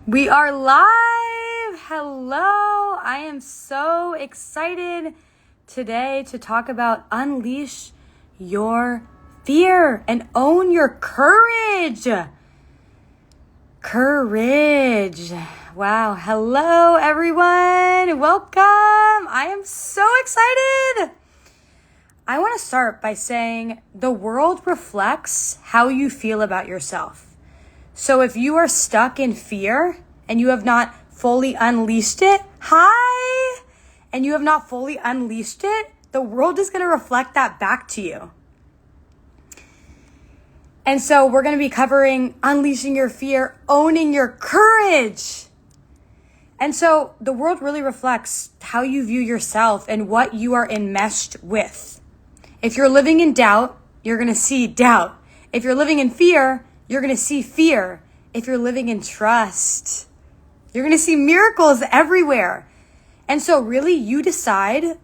We are live. Hello. I am so excited today to talk about unleash your fear and own your courage. Courage. Wow. Hello, everyone. Welcome. I am so excited. I want to start by saying the world reflects how you feel about yourself. So if you are stuck in fear and you have not fully unleashed it, and you have not fully unleashed it, the world is going to reflect that back to you. And so we're going to be covering unleashing your fear, owning your courage. And so the world really reflects how you view yourself and what you are enmeshed with. If you're living in doubt, you're going to see doubt. If you're living in fear, you're going to see fear. If you're living in trust, you're going to see miracles everywhere. And so really you decide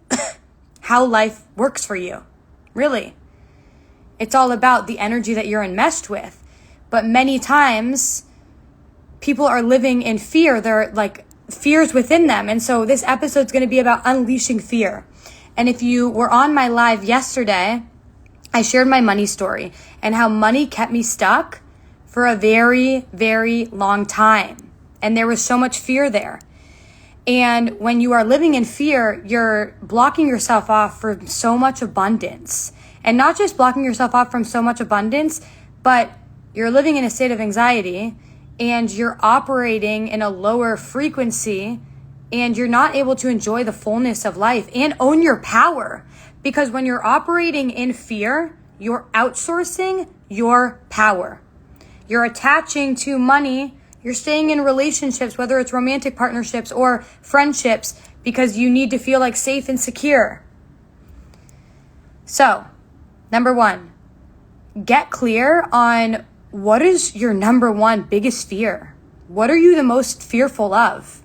how life works for you. Really. It's all about the energy that you're enmeshed with. But many times people are living in fear. They're like fears within them. And so this episode's going to be about unleashing fear. And if you were on my live yesterday, I shared my money story and how money kept me stuck for a very, very long time. And there was so much fear there. And when you are living in fear, you're blocking yourself off from so much abundance. And not just blocking yourself off from so much abundance, but you're living in a state of anxiety and you're operating in a lower frequency and you're not able to enjoy the fullness of life and own your power. Because when you're operating in fear, you're outsourcing your power. You're attaching to money. You're staying in relationships, whether it's romantic partnerships or friendships, because you need to feel like safe and secure. So, number one, get clear on what is your number one biggest fear. What are you the most fearful of?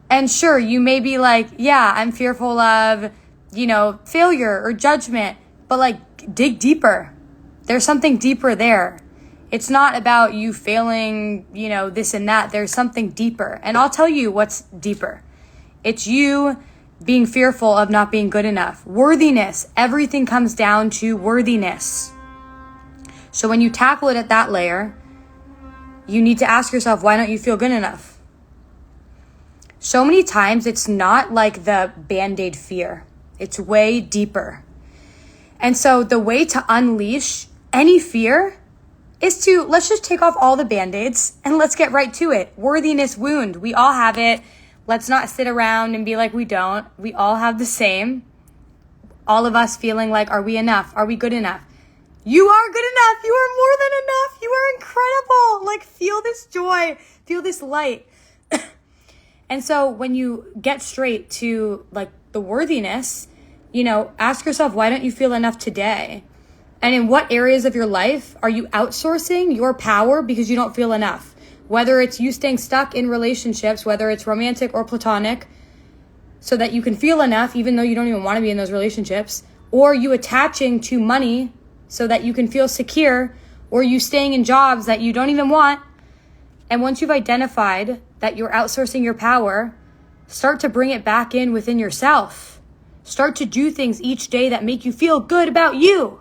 And sure, you may be like, yeah, I'm fearful of, failure or judgment, but dig deeper. There's something deeper there. It's not about you failing, this and that. There's something deeper. And I'll tell you what's deeper. It's you being fearful of not being good enough. Worthiness. Everything comes down to worthiness. So when you tackle it at that layer, you need to ask yourself, why don't you feel good enough? So many times it's not like the Band-Aid fear. It's way deeper. And so the way to unleash any fear is to, let's just take off all the Band-Aids and let's get right to it. Worthiness wound. We all have it. Let's not sit around and be like we don't. We all have the same. All of us feeling like, are we enough? Are we good enough? You are good enough. You are more than enough. You are incredible. Feel this joy. Feel this light. And so when you get straight to the worthiness, ask yourself, why don't you feel enough today? And in what areas of your life are you outsourcing your power because you don't feel enough? Whether it's you staying stuck in relationships, whether it's romantic or platonic, so that you can feel enough even though you don't even want to be in those relationships, or you attaching to money so that you can feel secure, or you staying in jobs that you don't even want. And once you've identified that you're outsourcing your power, start to bring it back in within yourself. Start to do things each day that make you feel good about you.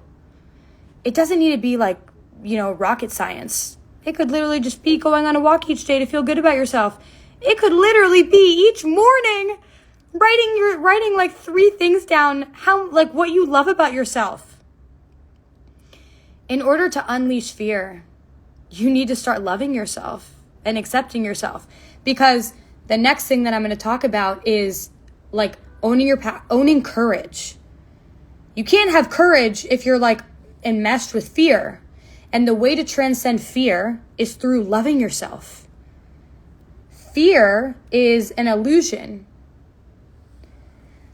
It doesn't need to be rocket science. It could literally just be going on a walk each day to feel good about yourself. It could literally be each morning writing 3 things down, what you love about yourself. In order to unleash fear, you need to start loving yourself and accepting yourself. Because the next thing that I'm going to talk about is owning courage. You can't have courage if you're enmeshed with fear. And the way to transcend fear is through loving yourself. Fear is an illusion.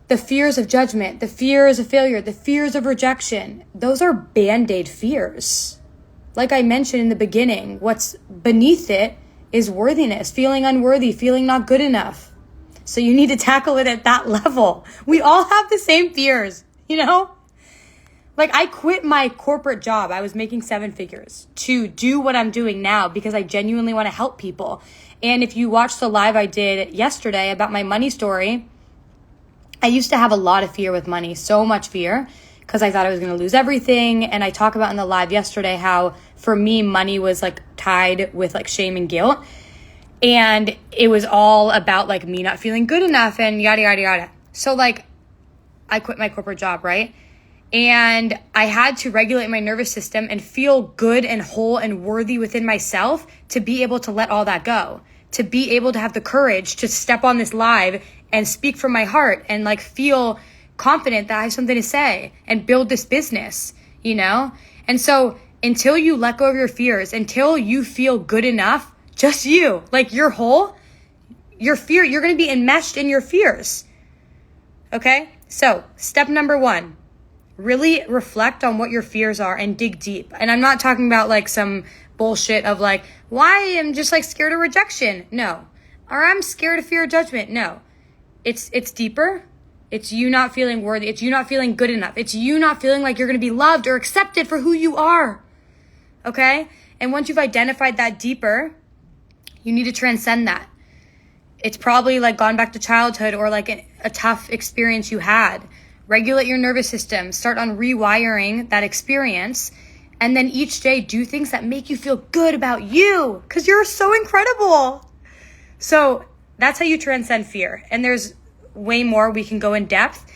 The fears of judgment, the fears of failure, the fears of rejection, those are Band-Aid fears. Like I mentioned in the beginning, what's beneath it is worthiness, feeling unworthy, feeling not good enough. So you need to tackle it at that level. We all have the same fears, Like, I quit my corporate job. I was making 7 figures to do what I'm doing now because I genuinely want to help people. And if you watch the live I did yesterday about my money story, I used to have a lot of fear with money, so much fear, because I thought I was going to lose everything. And I talk about in the live yesterday how for me, money was like tied with like shame and guilt. And it was all about like me not feeling good enough and yada, yada, yada. So like I quit my corporate job, right? And I had to regulate my nervous system and feel good and whole and worthy within myself to be able to let all that go, to be able to have the courage to step on this live and speak from my heart and like feel confident that I have something to say and build this business, you know? And so until you let go of your fears, until you feel good enough, just you, like you're whole, your fear, you're going to be enmeshed in your fears. Okay? So step number 1. Really reflect on what your fears are and dig deep. And I'm not talking about like some bullshit of like, why I'm just like scared of rejection. No. Or I'm scared of fear of judgment. No. It's deeper. It's you not feeling worthy. It's you not feeling good enough. It's you not feeling like you're going to be loved or accepted for who you are. Okay? And once you've identified that deeper, you need to transcend that. It's probably like gone back to childhood or like a tough experience you had. Regulate your nervous system. Start on rewiring that experience. And then each day do things that make you feel good about you because you're so incredible. So that's how you transcend fear. And there's way more we can go in depth.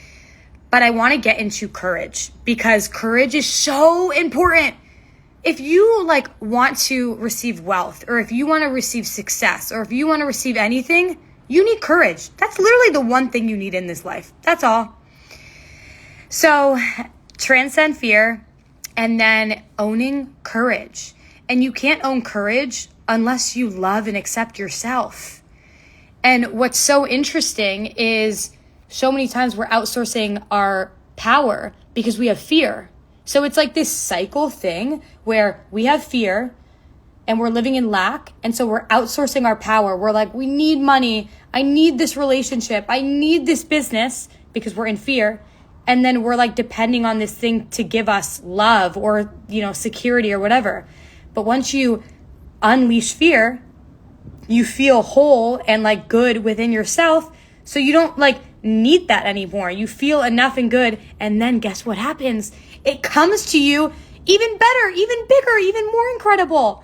But I want to get into courage because courage is so important. If you like want to receive wealth or if you want to receive success or if you want to receive anything, you need courage. That's literally the one thing you need in this life. That's all. So transcend fear and then owning courage. And you can't own courage unless you love and accept yourself. And what's so interesting is so many times we're outsourcing our power because we have fear. So it's like this cycle thing where we have fear and we're living in lack. And so we're outsourcing our power. We're like, we need money. I need this relationship. I need this business because we're in fear. And then we're like depending on this thing to give us love or, you know, security or whatever. But once you unleash fear, you feel whole and like good within yourself. So you don't like need that anymore. You feel enough and good. And then guess what happens? It comes to you even better, even bigger, even more incredible.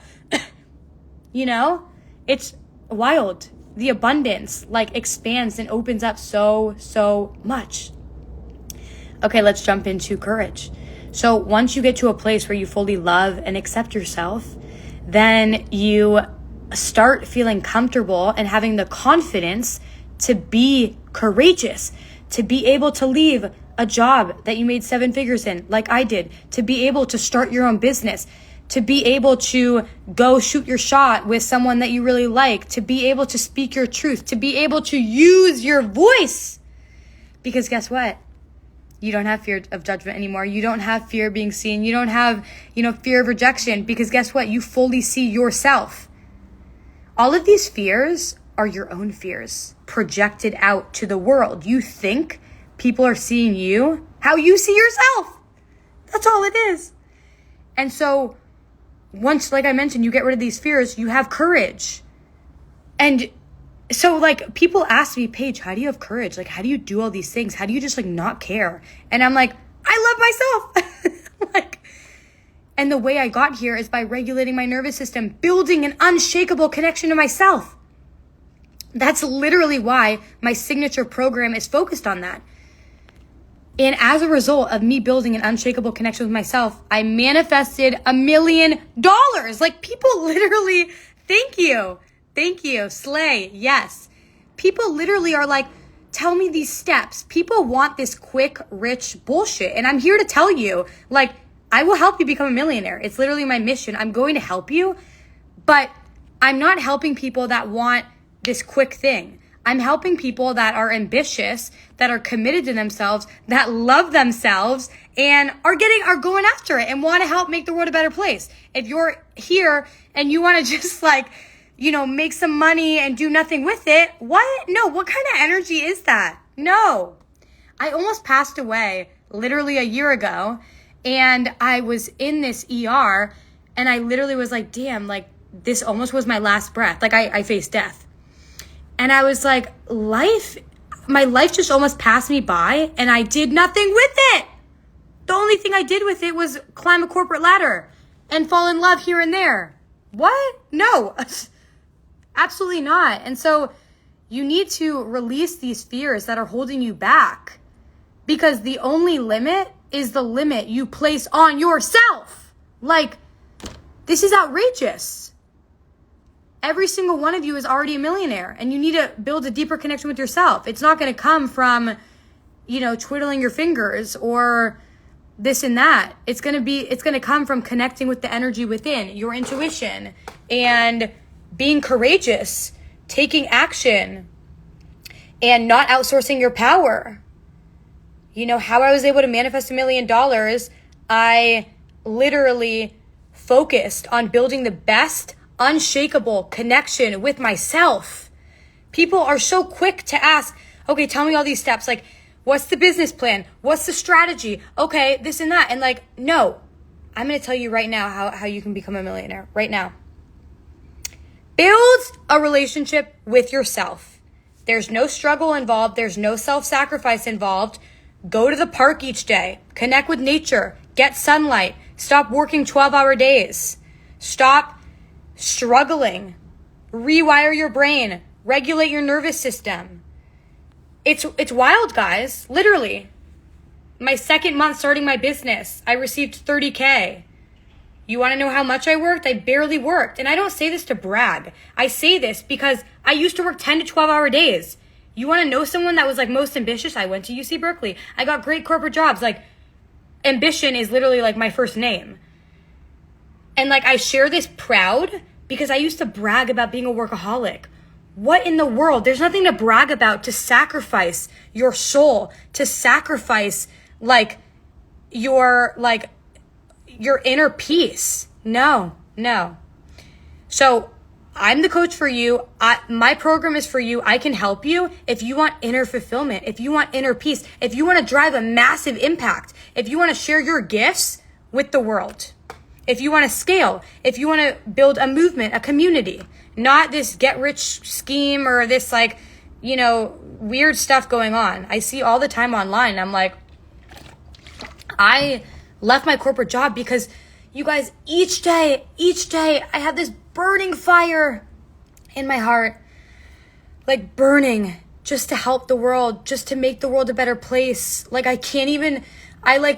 You know, it's wild. The abundance like expands and opens up so much. Okay, let's jump into courage. So once you get to a place where you fully love and accept yourself, then you start feeling comfortable and having the confidence to be courageous, to be able to leave a job that you made 7 figures in, like I did, to be able to start your own business, to be able to go shoot your shot with someone that you really like, to be able to speak your truth, to be able to use your voice. Because guess what? You don't have fear of judgment anymore. You don't have fear of being seen. You don't have, fear of rejection because guess what? You fully see yourself. All of these fears are your own fears projected out to the world. You think people are seeing you how you see yourself. That's all it is. And so once, like I mentioned, you get rid of these fears, you have courage. And so like people ask me, Paige, how do you have courage? Like, how do you do all these things? How do you just like not care? And I'm like, I love myself. And the way I got here is by regulating my nervous system, building an unshakable connection to myself. That's literally why my signature program is focused on that. And as a result of me building an unshakable connection with myself, I manifested $1 million. Like people literally, thank you, slay, yes. People literally are like, tell me these steps. People want this quick, rich bullshit. And I'm here to tell you, like, I will help you become a millionaire. It's literally my mission. I'm going to help you, but I'm not helping people that want this quick thing. I'm helping people that are ambitious, that are committed to themselves, that love themselves, and are going after it and want to help make the world a better place. If you're here and you want to just like, make some money and do nothing with it, what? No, what kind of energy is that? No. I almost passed away literally a year ago, And I was in this ER and I literally was like, damn, like this almost was my last breath. Like I faced death. And I was like, my life just almost passed me by and I did nothing with it. The only thing I did with it was climb a corporate ladder and fall in love here and there. What? No, absolutely not. And so you need to release these fears that are holding you back, because the only limit is the limit you place on yourself. Like, this is outrageous. Every single one of you is already a millionaire, and you need to build a deeper connection with yourself. It's not going to come from, twiddling your fingers or this and that. It's going to come from connecting with the energy within, your intuition, and being courageous, taking action, and not outsourcing your power. How I was able to manifest $1 million, I literally focused on building the best, unshakable connection with myself. People are so quick to ask, okay, tell me all these steps. Like, what's the business plan? What's the strategy? Okay, this and that. And like, no, I'm going to tell you right now how you can become a millionaire right now. Build a relationship with yourself. There's no struggle involved. There's no self-sacrifice involved. Go to the park each day. Connect with nature. Get sunlight. Stop working 12-hour days. Stop struggling. Rewire your brain. Regulate your nervous system. It's wild, guys. Literally. My second month starting my business, I received $30K. You want to know how much I worked? I barely worked. And I don't say this to brag. I say this because I used to work 10 to 12-hour days. You want to know someone that was like most ambitious? I went to UC Berkeley. I got great corporate jobs. Like, ambition is literally like my first name. And like, I share this proud because I used to brag about being a workaholic. What in the world? There's nothing to brag about, to sacrifice your soul, to sacrifice like your inner peace. No. So I'm the coach for you. My program is for you. I can help you if you want inner fulfillment, if you want inner peace, if you want to drive a massive impact, if you want to share your gifts with the world, if you want to scale, if you want to build a movement, a community, not this get rich scheme or this weird stuff going on. I see all the time online. I'm like, I left my corporate job because you guys, each day, I have this burning fire in my heart, like burning just to help the world, just to make the world a better place. Like I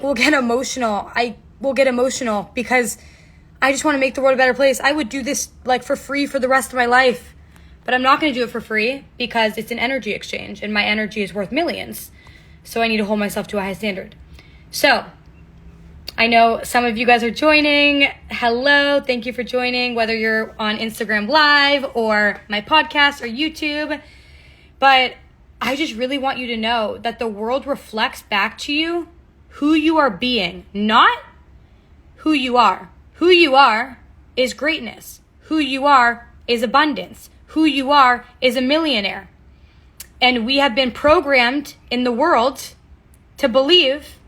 will get emotional. I will get emotional because I just want to make the world a better place. I would do this like for free for the rest of my life, but I'm not going to do it for free because it's an energy exchange and my energy is worth millions. So I need to hold myself to a high standard. So I know some of you guys are joining. Hello, thank you for joining, whether you're on Instagram Live or my podcast or YouTube. But I just really want you to know that the world reflects back to you who you are being, not who you are. Who you are is greatness. Who you are is abundance. Who you are is a millionaire. And we have been programmed in the world to believe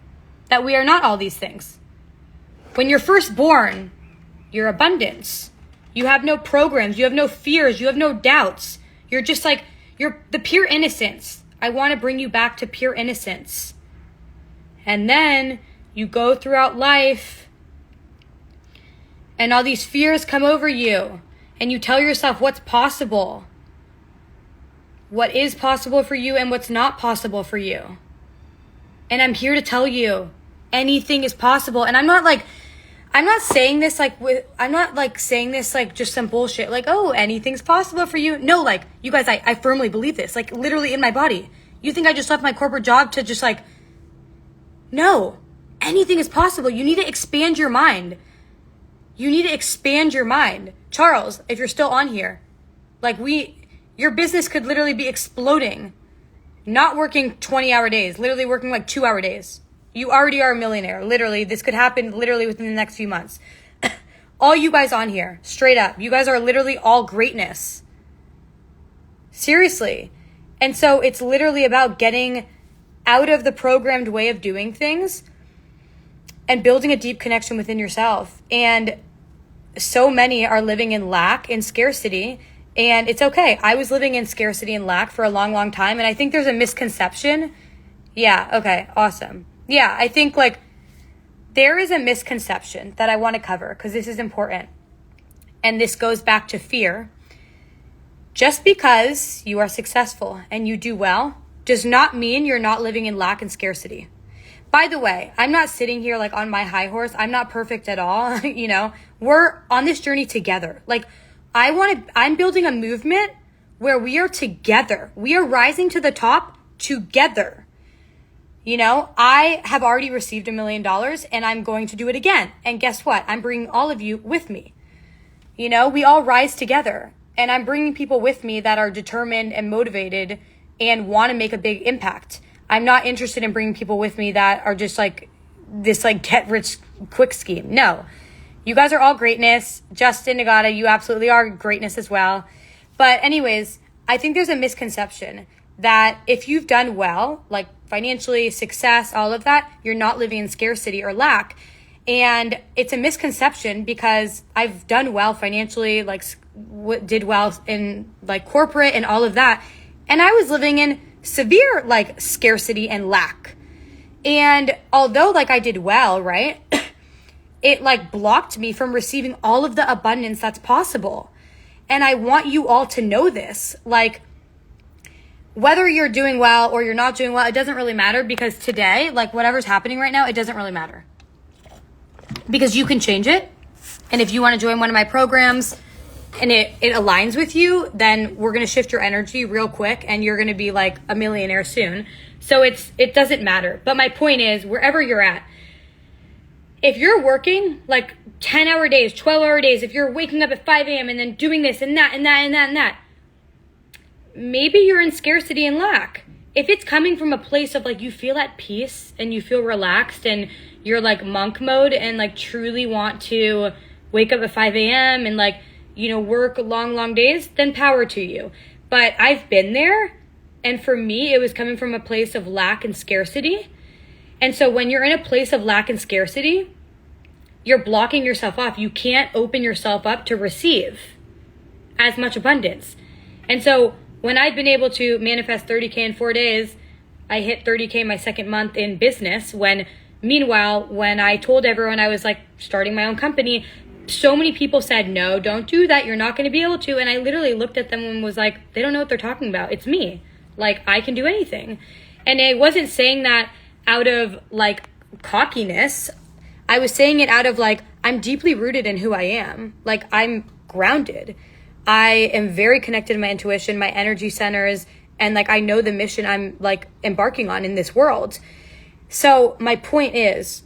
that we are not all these things. When you're first born, you're abundance. You have no programs. You have no fears. You have no doubts. You're just like, you're the pure innocence. I want to bring you back to pure innocence. And then you go throughout life and all these fears come over you and you tell yourself what's possible, what is possible for you and what's not possible for you. And I'm here to tell you anything is possible. And I'm not saying this like just some bullshit, like, oh, anything's possible for you. No, like, you guys, I firmly believe this, like literally in my body. You think I just left my corporate job to just like, no, anything is possible. You need to expand your mind. You need to expand your mind. Charles, if you're still on here, like your business could literally be exploding, not working 20-hour days, literally working like 2-hour days. You already are a millionaire. Literally, this could happen literally within the next few months. All you guys on here, straight up, you guys are literally all greatness. Seriously. And so it's literally about getting out of the programmed way of doing things and building a deep connection within yourself. And so many are living in lack and scarcity, and it's okay. I was living in scarcity and lack for a long, long time, and I think there's a misconception. Yeah, okay, awesome. Yeah, I think like there is a misconception that I want to cover because this is important. And this goes back to fear. Just because you are successful and you do well does not mean you're not living in lack and scarcity. By the way, I'm not sitting here like on my high horse. I'm not perfect at all. You know, we're on this journey together. Like I'm building a movement where we are together. We are rising to the top together. You know, I have already received $1 million and I'm going to do it again. And guess what? I'm bringing all of you with me. You know, we all rise together, and I'm bringing people with me that are determined and motivated and want to make a big impact. I'm not interested in bringing people with me that are just like this like get rich quick scheme. No, you guys are all greatness. Justin, Nagata, you absolutely are greatness as well. But anyways, I think there's a misconception that if you've done well, like financially, success, all of that, you're not living in scarcity or lack. And it's a misconception because I've done well financially, like did well in like corporate and all of that. And I was living in severe like scarcity and lack. And although like I did well, right? It like blocked me from receiving all of the abundance that's possible. And I want you all to know this. Like whether you're doing well or you're not doing well, it doesn't really matter because today, like whatever's happening right now, it doesn't really matter. Because you can change it. And if you want to join one of my programs and it aligns with you, then we're going to shift your energy real quick and you're going to be like a millionaire soon. So it doesn't matter. But my point is, wherever you're at, if you're working like 10-hour days, 12-hour days, if you're waking up at 5 a.m. and then doing this and that and that and that and that, maybe you're in scarcity and lack. If it's coming from a place of like you feel at peace and you feel relaxed and you're like monk mode and like truly want to wake up at 5 a.m. and like, you know, work long days, then power to you. But I've been there. And for me, it was coming from a place of lack and scarcity. And so when you're in a place of lack and scarcity, you're blocking yourself off. You can't open yourself up to receive as much abundance. And so when I've been able to manifest 30K in 4 days, I hit 30K my second month in business meanwhile, when I told everyone I was like starting my own company, so many people said, no, don't do that. You're not going to be able to. And I literally looked at them and was like, they don't know what they're talking about. It's me. Like, I can do anything. And I wasn't saying that out of like cockiness. I was saying it out of like, I'm deeply rooted in who I am. Like, I'm grounded. I am very connected to my intuition, my energy centers, and like I know the mission I'm like embarking on in this world. So my point is,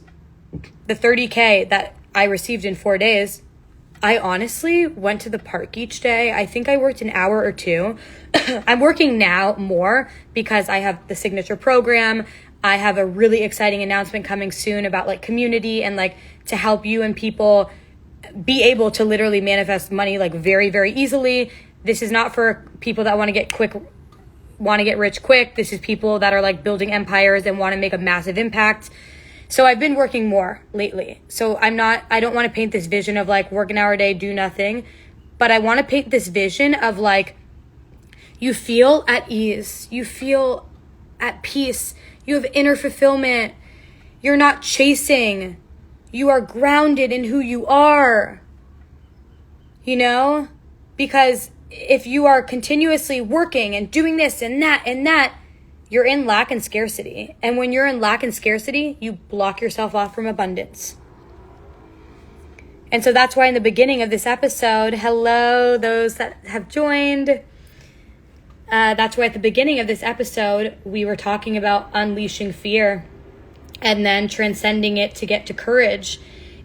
the 30K that I received in 4 days, I honestly went to the park each day. I think I worked an hour or two. I'm working now more because I have the signature program. I have a really exciting announcement coming soon about like community and like to help you and people be able to literally manifest money like very, very easily. This is not for people that want to get rich quick. This is people that are like building empires and want to make a massive impact. So I've been working more lately. So I don't want to paint this vision of like work an hour a day, do nothing, but I want to paint this vision of like, you feel at ease, you feel at peace, you have inner fulfillment, you're not chasing, you are grounded in who you are, you know, because if you are continuously working and doing this and that, you're in lack and scarcity. And when you're in lack and scarcity, you block yourself off from abundance. And so that's why in the beginning of this episode, hello, those that have joined. That's why at the beginning of this episode, we were talking about unleashing fear and then transcending it to get to courage.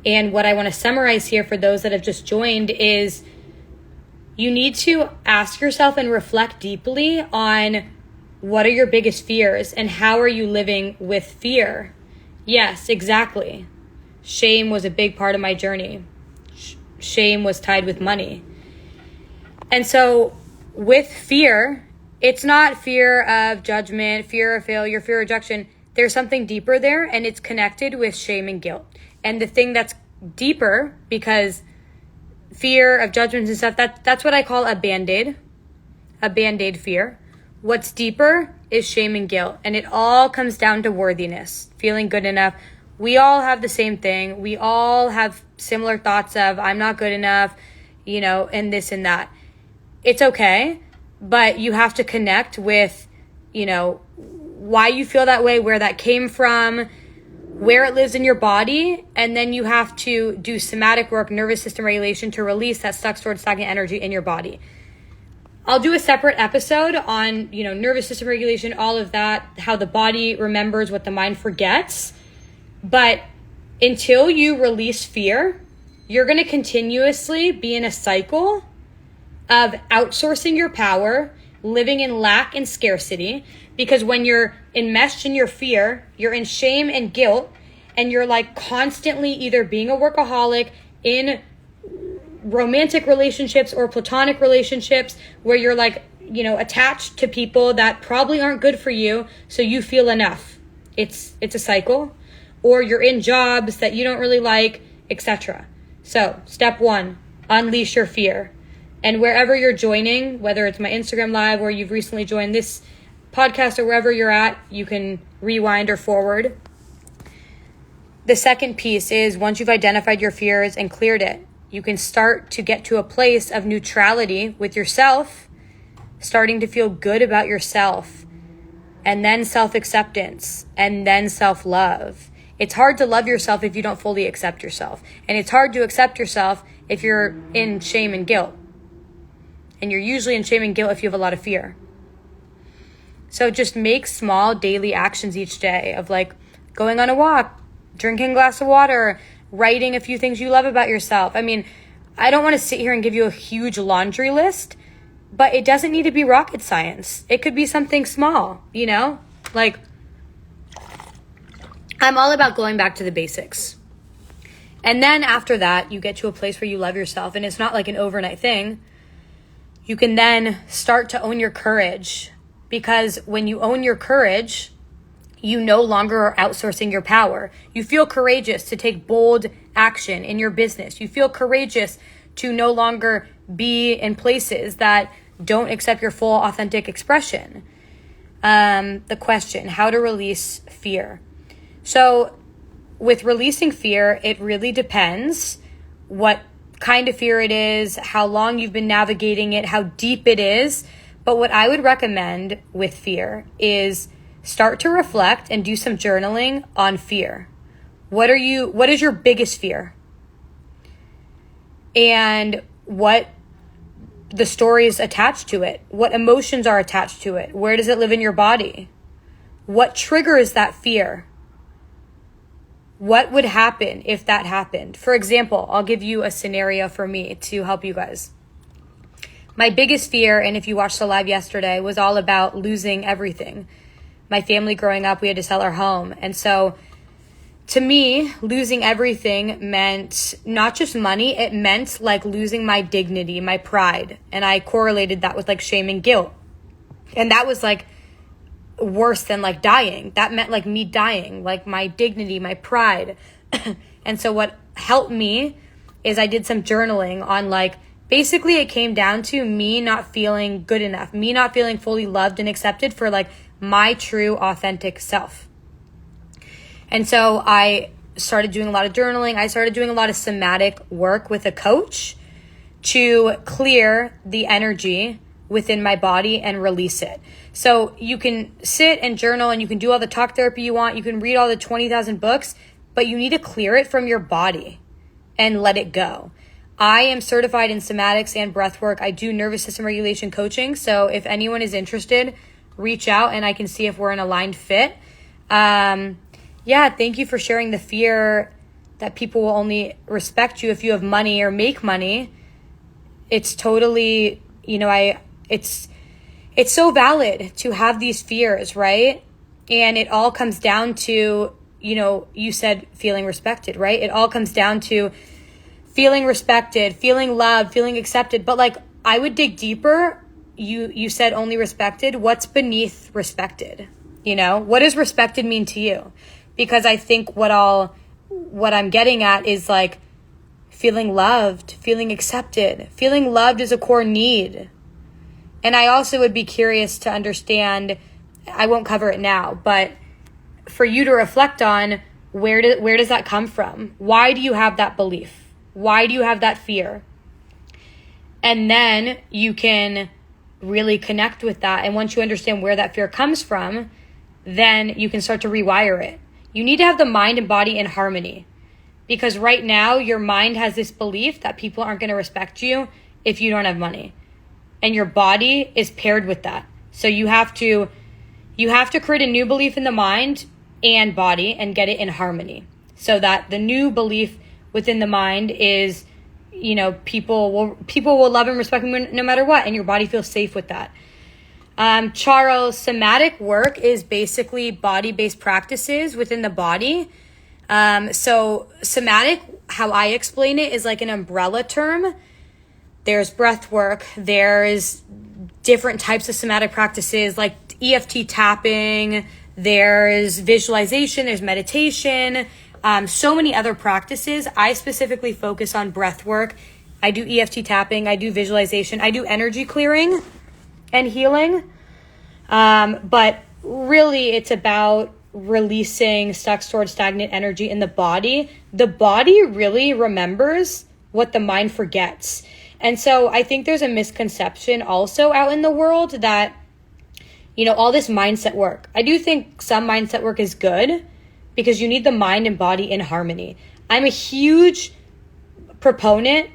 And what I want to summarize here for those that have just joined is you need to ask yourself and reflect deeply on what are your biggest fears and how are you living with fear? Yes, exactly. Shame was a big part of my journey. Shame was tied with money. And so with fear, it's not fear of judgment, fear of failure, fear of rejection. there's something deeper there, and it's connected with shame and guilt. And the thing that's deeper, because fear of judgments and stuff, that's what I call a Band-Aid fear. What's deeper is shame and guilt. And it all comes down to worthiness, feeling good enough. We all have the same thing. We all have similar thoughts of, I'm not good enough, and this and that. It's okay, but you have to connect with, why you feel that way, where that came from, where it lives in your body, and then you have to do somatic work, nervous system regulation, to release that stuck, stored, stagnant energy in your body. I'll do a separate episode on, nervous system regulation, all of that, how the body remembers what the mind forgets. But until you release fear, you're going to continuously be in a cycle of outsourcing your power, living in lack and scarcity. Because when you're enmeshed in your fear, you're in shame and guilt, and you're like constantly either being a workaholic in romantic relationships or platonic relationships where you're like, attached to people that probably aren't good for you, so you feel enough. It's a cycle. Or you're in jobs that you don't really like, etc. So, step 1, unleash your fear. And wherever you're joining, whether it's my Instagram live or you've recently joined this podcast or wherever you're at, you can rewind or forward. The second piece is, once you've identified your fears and cleared it, you can start to get to a place of neutrality with yourself, starting to feel good about yourself, and then self-acceptance, and then self-love. It's hard to love yourself if you don't fully accept yourself. And it's hard to accept yourself if you're in shame and guilt. And you're usually in shame and guilt if you have a lot of fear. So just make small daily actions each day of like going on a walk, drinking a glass of water, writing a few things you love about yourself. I mean, I don't want to sit here and give you a huge laundry list, but it doesn't need to be rocket science. It could be something small, like I'm all about going back to the basics. And then after that, you get to a place where you love yourself, and it's not like an overnight thing. You can then start to own your courage, because when you own your courage, you no longer are outsourcing your power. You feel courageous to take bold action in your business. You feel courageous to no longer be in places that don't accept your full authentic expression. The question, how to release fear. So with releasing fear, it really depends what kind of fear it is, how long you've been navigating it, how deep it is. But what I would recommend with fear is start to reflect and do some journaling on fear. What is your biggest fear? And what the stories attached to it? What emotions are attached to it? Where does it live in your body? What triggers that fear? What would happen if that happened? For example, I'll give you a scenario for me to help you guys. My biggest fear, and if you watched the live yesterday, was all about losing everything. My family growing up, we had to sell our home. And so to me, losing everything meant not just money, it meant like losing my dignity, my pride. And I correlated that with like shame and guilt. And that was like worse than like dying. That meant like me dying, like my dignity, my pride. And so what helped me is I did some journaling on like, basically it came down to me not feeling good enough, me not feeling fully loved and accepted for like my true authentic self. And so I started doing a lot of journaling. I started doing a lot of somatic work with a coach to clear the energy within my body and release it. So you can sit and journal and you can do all the talk therapy you want. You can read all the 20,000 books, but you need to clear it from your body and let it go. I am certified in somatics and breath work. I do nervous system regulation coaching. So if anyone is interested, reach out and I can see if we're an aligned fit. Thank you for sharing the fear that people will only respect you if you have money or make money. It's totally, it's so valid to have these fears, right? And it all comes down to, you said feeling respected, right? It all comes down to feeling respected, feeling loved, feeling accepted. But like, I would dig deeper. You said only respected. What's beneath respected? What does respected mean to you? Because I think what I'm getting at is like feeling loved, feeling accepted. Feeling loved is a core need. And I also would be curious to understand, I won't cover it now, but for you to reflect on where does that come from? Why do you have that belief? Why do you have that fear? And then you can really connect with that. And once you understand where that fear comes from, then you can start to rewire it. You need to have the mind and body in harmony. Because right now, your mind has this belief that people aren't going to respect you if you don't have money. And your body is paired with that. So you have to create a new belief in the mind and body and get it in harmony. So that the new belief within the mind is, people will love and respect me no matter what. And your body feels safe with that. Charles, somatic work is basically body-based practices within the body. So somatic, how I explain it, is like an umbrella term. There's breath work. There's different types of somatic practices like EFT tapping. There's visualization. There's meditation. So many other practices. I specifically focus on breath work. I do EFT tapping. I do visualization. I do energy clearing and healing. But really it's about releasing stuck, stored, stagnant energy in the body. The body really remembers what the mind forgets. And so I think there's a misconception also out in the world that, all this mindset work. I do think some mindset work is good because you need the mind and body in harmony. I'm a huge proponent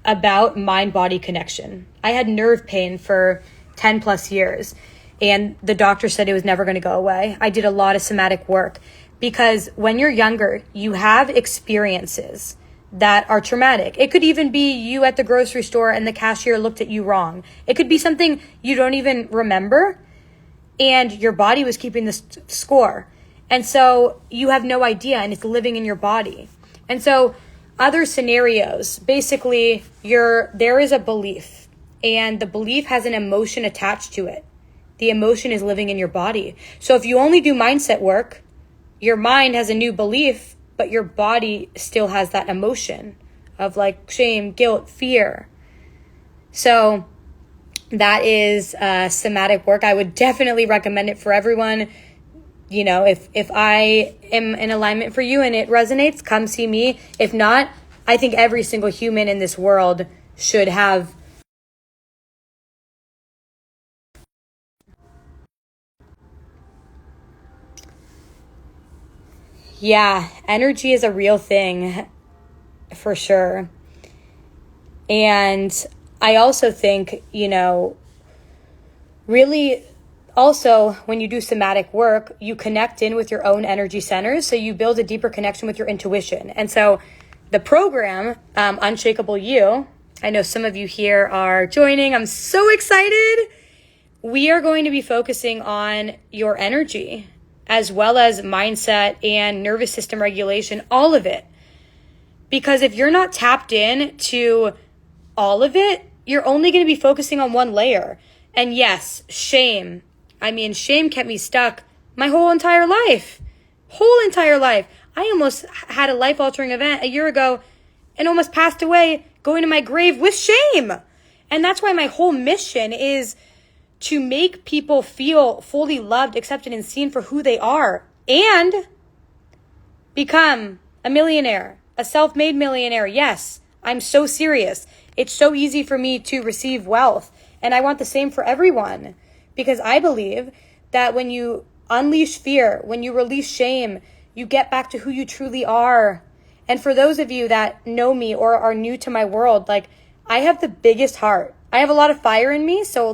about mind-body connection. I had nerve pain for 10 plus years. And the doctor said it was never going to go away. I did a lot of somatic work because when you're younger, you have experiences that are traumatic. It could even be you at the grocery store and the cashier looked at you wrong. It could be something you don't even remember and your body was keeping the score. And so you have no idea and it's living in your body. And so other scenarios, basically there is a belief and the belief has an emotion attached to it. The emotion is living in your body. So if you only do mindset work, your mind has a new belief, but your body still has that emotion of like shame, guilt, fear. So that is somatic work. I would definitely recommend it for everyone. If I am in alignment for you and it resonates, come see me. If not, I think every single human in this world should have Yeah, energy is a real thing for sure. And I also think, really also when you do somatic work, you connect in with your own energy centers. So you build a deeper connection with your intuition. And so the program, Unshakable You, I know some of you here are joining. I'm so excited. We are going to be focusing on your energy, as well as mindset and nervous system regulation, all of it. Because if you're not tapped in to all of it, you're only going to be focusing on one layer. And yes, shame. Shame kept me stuck my whole entire life. I almost had a life-altering event a year ago and almost passed away going to my grave with shame. And that's why my whole mission is to make people feel fully loved, accepted, and seen for who they are and become a millionaire, a self-made millionaire. Yes, I'm so serious. It's so easy for me to receive wealth, and I want the same for everyone because I believe that when you unleash fear, when you release shame, you get back to who you truly are. And for those of you that know me or are new to my world, I have the biggest heart. I have a lot of fire in me, so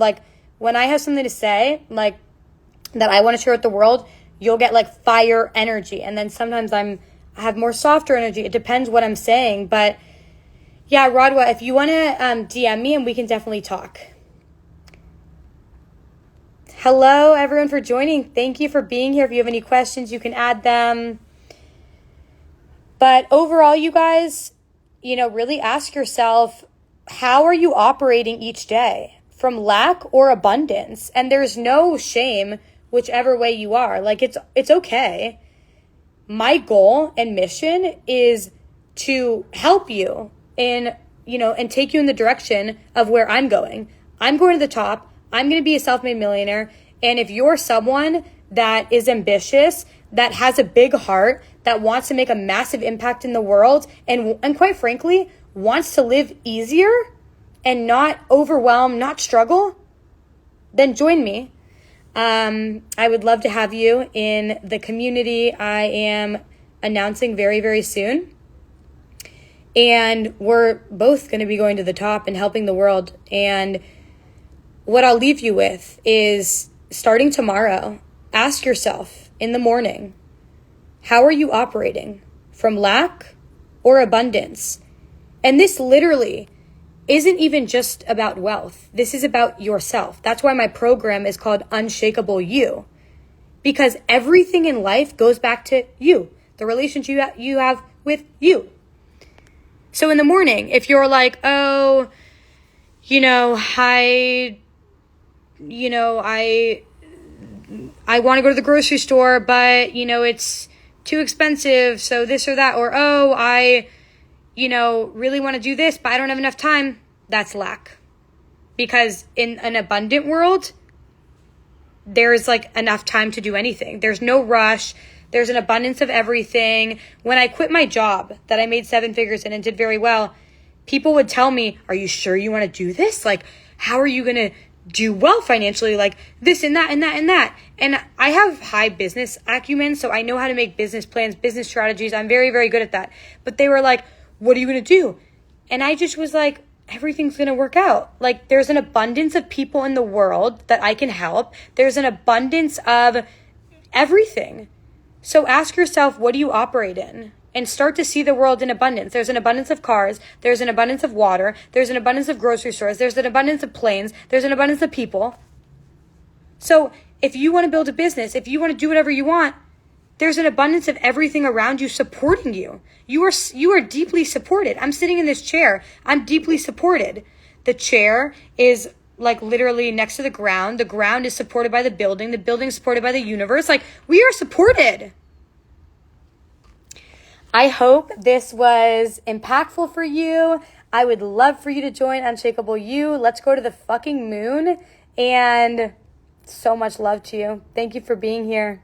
when I have something to say, that I want to share with the world, you'll get fire energy. And then sometimes I have more softer energy. It depends what I'm saying. But yeah, Rodwa, if you want to DM me and we can definitely talk. Hello, everyone, for joining. Thank you for being here. If you have any questions, you can add them. But overall, you guys, really ask yourself, how are you operating each day? From lack or abundance? And there's no shame whichever way you are. Like, it's okay. My goal and mission is to help you and take you in the direction of where I'm going. I'm going to the top. I'm going to be a self-made millionaire. And if you're someone that is ambitious, that has a big heart, that wants to make a massive impact in the world, and quite frankly, wants to live easier and not overwhelm, not struggle, then join me. I would love to have you in the community I am announcing very, very soon. And we're both going to be going to the top and helping the world. And what I'll leave you with is, starting tomorrow, ask yourself in the morning, how are you operating? From lack or abundance? And this literally isn't even just about wealth. This is about yourself. That's why my program is called Unshakable You. Because everything in life goes back to you, the relationship you have with you. So in the morning, if you're like, oh, I want to go to the grocery store, but, it's too expensive, so this or that, or, oh, I really want to do this, but I don't have enough time, that's lack. Because in an abundant world, there's enough time to do anything. There's no rush. There's an abundance of everything. When I quit my job that I made 7 figures in and did very well, people would tell me, are you sure you want to do this? How are you going to do well financially? This and that and that and that. And I have high business acumen, so I know how to make business plans, business strategies. I'm very, very good at that. But they were like, what are you going to do? And I just was like, everything's going to work out. There's an abundance of people in the world that I can help. There's an abundance of everything. So ask yourself, what do you operate in? And start to see the world in abundance. There's an abundance of cars. There's an abundance of water. There's an abundance of grocery stores. There's an abundance of planes. There's an abundance of people. So if you want to build a business, if you want to do whatever you want, there's an abundance of everything around you supporting you. You are deeply supported. I'm sitting in this chair. I'm deeply supported. The chair is literally next to the ground. The ground is supported by the building. The building is supported by the universe. We are supported. I hope this was impactful for you. I would love for you to join Unshakable You. Let's go to the fucking moon. And so much love to you. Thank you for being here.